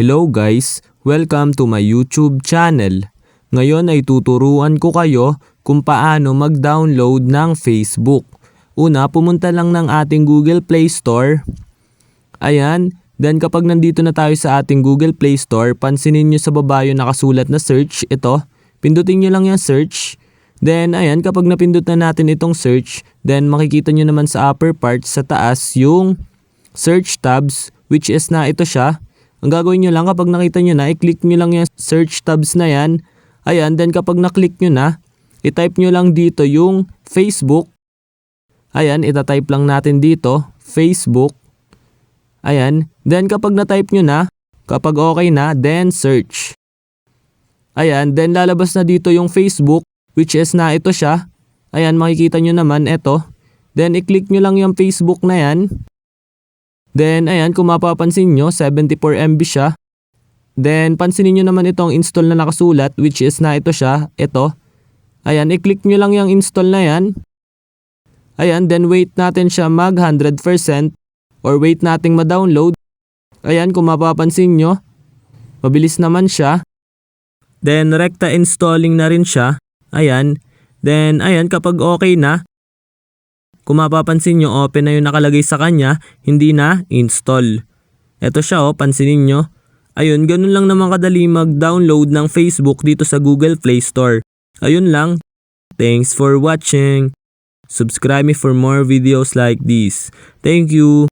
Hello guys, welcome to my YouTube channel. Ngayon ay tuturuan ko kayo kung paano mag-download ng Facebook. Una, pumunta lang ng ating Google Play Store. Ayan, then kapag nandito na tayo sa ating Google Play Store, pansinin nyo sa baba yung nakasulat na search, ito. Pindutin nyo lang yung search. Then ayan, kapag napindot na natin itong search, then makikita nyo naman sa upper part sa taas yung search tabs, which is na ito siya. Ang gagawin nyo lang kapag nakita nyo na, i-click nyo lang yung search tabs na yan. Ayan, then kapag na-click nyo na, i-type nyo lang dito yung Facebook. Ayan, ita-type lang natin dito, Facebook. Ayan, then kapag na-type nyo na, kapag okay na, then search. Ayan, then lalabas na dito yung Facebook, which is na ito siya. Ayan, makikita nyo naman, ito. Then i-click nyo lang yung Facebook na yan. Then ayan, kung mapapansin nyo, 74 MB siya. Then pansinin nyo naman itong install na nakasulat, which is na ito siya, ito. Ayan, i-click nyo lang yung install na yan. Ayan, then wait natin siya mag 100% or wait nating ma-download. Ayan, kung mapapansin nyo, mabilis naman siya. Then rekta installing na rin siya. Ayan, then ayan, kapag okay na, kung mapapansin nyo, open na yung nakalagay sa kanya, hindi na install. Ito siya, pansinin nyo. Ayun, ganun lang naman kadali mag-download ng Facebook dito sa Google Play Store. Ayun lang. Thanks for watching. Subscribe me for more videos like this. Thank you.